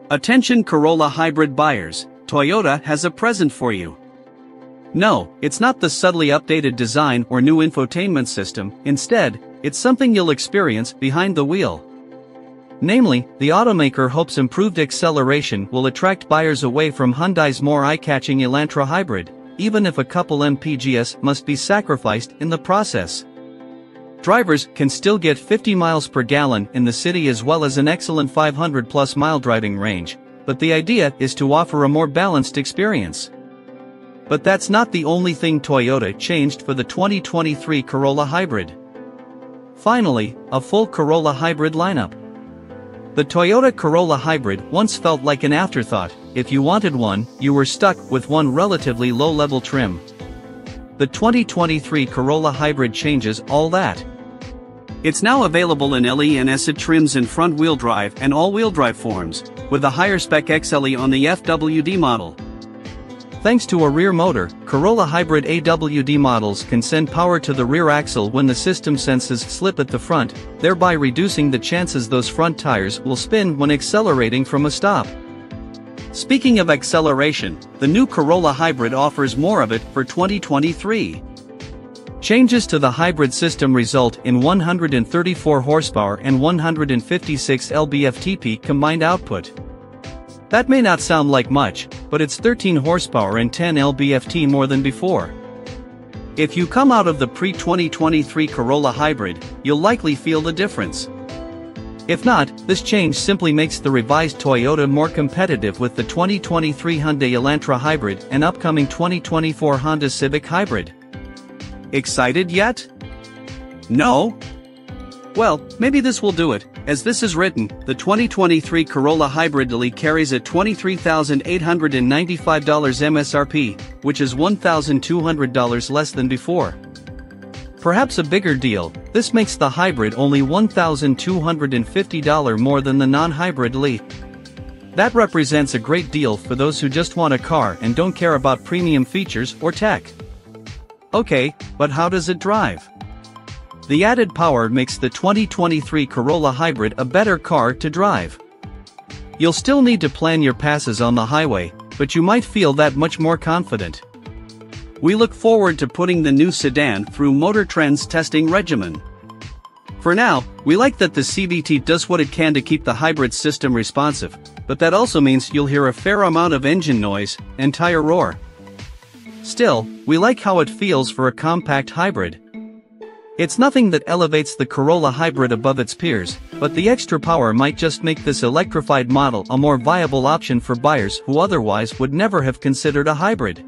Attention Corolla Hybrid buyers, Toyota has a present for you. No, it's not the subtly updated design or new infotainment system, instead, it's something you'll experience behind the wheel. Namely, the automaker hopes improved acceleration will attract buyers away from Hyundai's more eye-catching Elantra Hybrid, even if a couple mpgs must be sacrificed in the process. Drivers can still get 50 miles per gallon in the city as well as an excellent 500-plus mile driving range, but the idea is to offer a more balanced experience. But that's not the only thing Toyota changed for the 2023 Corolla Hybrid. Finally, a full Corolla Hybrid lineup. The Toyota Corolla Hybrid once felt like an afterthought. If you wanted one, you were stuck with one relatively low-level trim. The 2023 Corolla Hybrid changes all that. It's now available in LE and SE trims in front-wheel drive and all-wheel drive forms, with a higher spec XLE on the FWD model. Thanks to a rear motor, Corolla Hybrid AWD models can send power to the rear axle when the system senses slip at the front, thereby reducing the chances those front tires will spin when accelerating from a stop. Speaking of acceleration, the new Corolla Hybrid offers more of it for 2023. Changes to the hybrid system result in 134 horsepower and 156 lb-ft combined output. That may not sound like much, but it's 13 horsepower and 10 lb-ft more than before. If you come out of the pre-2023 Corolla Hybrid, you'll likely feel the difference. If not, this change simply makes the revised Toyota more competitive with the 2023 Hyundai Elantra Hybrid and upcoming 2024 Honda Civic Hybrid. Excited yet? No? Well, maybe this will do it. As this is written, the 2023 Corolla Hybrid LE carries a $23,895 MSRP, which is $1,200 less than before. Perhaps a bigger deal, this makes the hybrid only $1,250 more than the non-hybrid LE. That represents a great deal for those who just want a car and don't care about premium features or tech. Okay, but how does it drive? The added power makes the 2023 Corolla Hybrid a better car to drive. You'll still need to plan your passes on the highway, but you might feel that much more confident. We look forward to putting the new sedan through Motor Trend's testing regimen. For now, we like that the CVT does what it can to keep the hybrid system responsive, but that also means you'll hear a fair amount of engine noise and tire roar. Still, we like how it feels for a compact hybrid. It's nothing that elevates the Corolla Hybrid above its peers, but the extra power might just make this electrified model a more viable option for buyers who otherwise would never have considered a hybrid.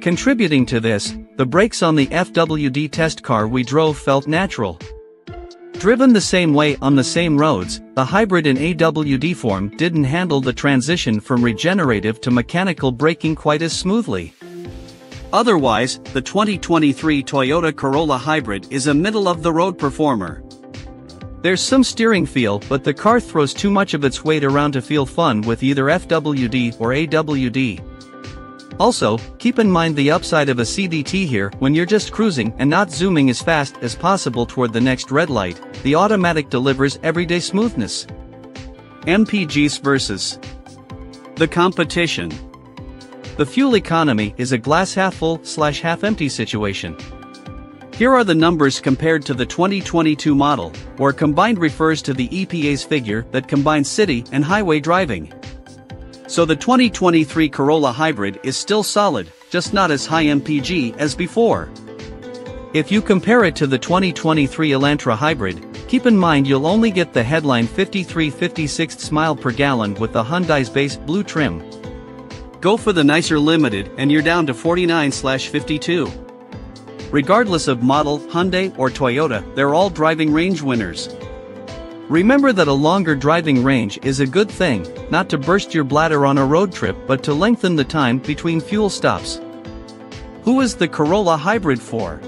Contributing to this, the brakes on the FWD test car we drove felt natural. Driven the same way on the same roads, the hybrid in AWD form didn't handle the transition from regenerative to mechanical braking quite as smoothly. Otherwise, the 2023 Toyota Corolla Hybrid is a middle-of-the-road performer. There's some steering feel, but the car throws too much of its weight around to feel fun with either FWD or AWD. Also, keep in mind the upside of a CVT here. When you're just cruising and not zooming as fast as possible toward the next red light, the automatic delivers everyday smoothness. MPGs versus the competition. The fuel economy is a glass half-full/half-empty situation. Here are the numbers compared to the 2022 model, where combined refers to the EPA's figure that combines city and highway driving. So the 2023 Corolla Hybrid is still solid, just not as high MPG as before. If you compare it to the 2023 Elantra Hybrid, keep in mind you'll only get the headline 53/56 mile per gallon with the Hyundai's base blue trim. Go for the nicer Limited and you're down to 49/52. Regardless of model, Hyundai or Toyota, they're all driving range winners. Remember that a longer driving range is a good thing, not to burst your bladder on a road trip but to lengthen the time between fuel stops. Who is the Corolla Hybrid for?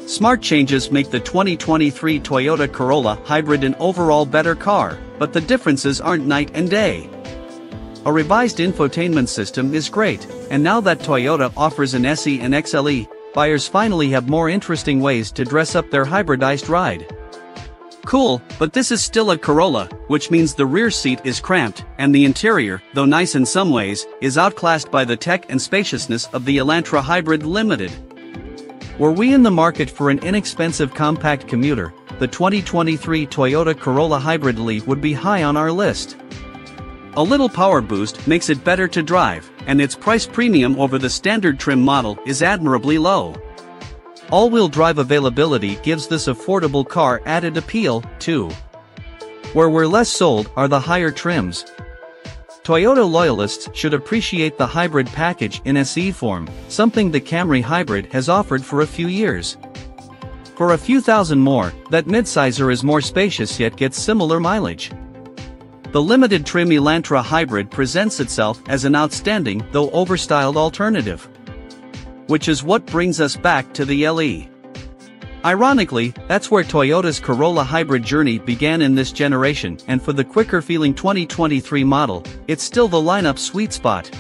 Smart changes make the 2023 Toyota Corolla Hybrid an overall better car, but the differences aren't night and day. A revised infotainment system is great, and now that Toyota offers an SE and XLE, buyers finally have more interesting ways to dress up their hybridized ride. Cool, but this is still a Corolla, which means the rear seat is cramped, and the interior, though nice in some ways, is outclassed by the tech and spaciousness of the Elantra Hybrid Limited. Were we in the market for an inexpensive compact commuter, the 2023 Toyota Corolla Hybrid Leaf would be high on our list. A little power boost makes it better to drive, and its price premium over the standard trim model is admirably low. All-wheel drive availability gives this affordable car added appeal, too. Where we're less sold are the higher trims. Toyota loyalists should appreciate the hybrid package in SE form, something the Camry Hybrid has offered for a few years. For a few thousand more, that midsizer is more spacious yet gets similar mileage. The limited trim Elantra Hybrid presents itself as an outstanding, though overstyled alternative. Which is what brings us back to the LE. Ironically, that's where Toyota's Corolla Hybrid journey began in this generation, and for the quicker-feeling 2023 model, it's still the lineup sweet spot.